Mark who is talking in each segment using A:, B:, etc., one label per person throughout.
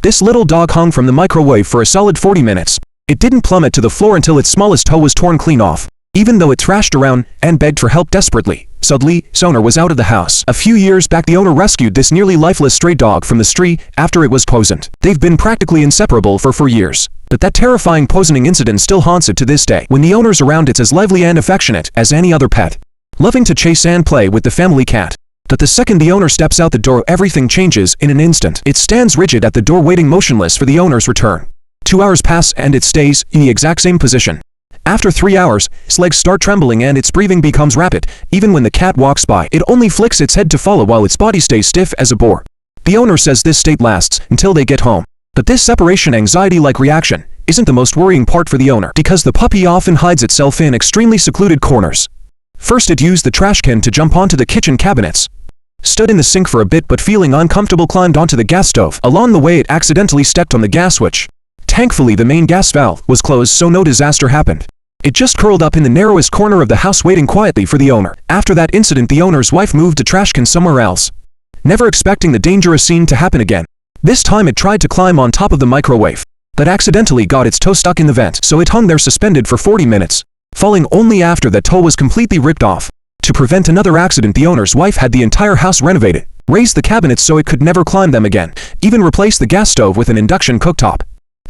A: This little dog hung from the microwave for a solid 40 minutes. It didn't plummet to the floor until its smallest toe was torn clean off. Even though it thrashed around and begged for help desperately, suddenly, its owner was out of the house. A few years back, the owner rescued this nearly lifeless stray dog from the street after it was poisoned. They've been practically inseparable for 4 years. But that terrifying poisoning incident still haunts it to this day. When the owner's around, it's as lively and affectionate as any other pet, loving to chase and play with the family cat. But the second the owner steps out the door, everything changes in an instant. It stands rigid at the door, waiting motionless for the owner's return. 2 hours pass and it stays in the exact same position. After 3 hours, its legs start trembling and its breathing becomes rapid. Even when the cat walks by, it only flicks its head to follow while its body stays stiff as a board. The owner says this state lasts until they get home. But this separation anxiety-like reaction isn't the most worrying part for the owner, because the puppy often hides itself in extremely secluded corners. First, it used the trash can to jump onto the kitchen cabinets, stood in the sink for a bit, but feeling uncomfortable climbed onto the gas stove. Along the way, it accidentally stepped on the gas switch. Thankfully, the main gas valve was closed, so no disaster happened. It just curled up in the narrowest corner of the house, waiting quietly for the owner. After that incident, the owner's wife moved the trash can somewhere else, never expecting the dangerous scene to happen again. This time it tried to climb on top of the microwave, but accidentally got its toe stuck in the vent, so it hung there suspended for 40 minutes, falling only after that toe was completely ripped off. To prevent another accident, the owner's wife had the entire house renovated, raised the cabinets so it could never climb them again, even replaced the gas stove with an induction cooktop.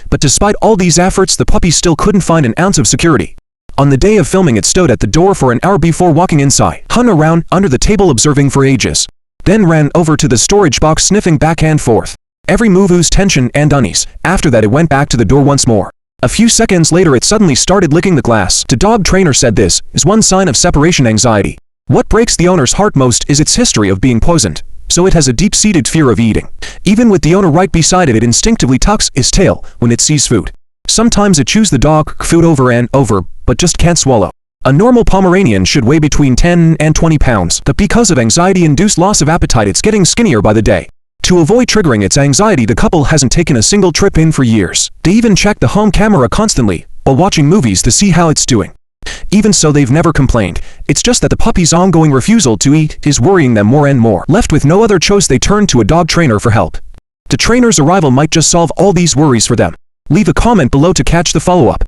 A: But despite all these efforts, the puppy still couldn't find an ounce of security. On the day of filming, it stood at the door for an hour before walking inside, hung around under the table observing for ages, then ran over to the storage box sniffing back and forth. Every move oozed tension and unease. After that, it went back to the door once more. A few seconds later, it suddenly started licking the glass. The dog trainer said this is one sign of separation anxiety. What breaks the owner's heart most is its history of being poisoned, so it has a deep-seated fear of eating. Even with the owner right beside it, it instinctively tucks its tail when it sees food. Sometimes it chews the dog food over and over, but just can't swallow. A normal Pomeranian should weigh between 10 and 20 pounds, but because of anxiety-induced loss of appetite, it's getting skinnier by the day. To avoid triggering its anxiety, the couple hasn't taken a single trip in for years. They even check the home camera constantly while watching movies to see how it's doing. Even so, they've never complained. It's just that the puppy's ongoing refusal to eat is worrying them more and more. Left with no other choice, they turn to a dog trainer for help. The trainer's arrival might just solve all these worries for them. Leave a comment below to catch the follow-up.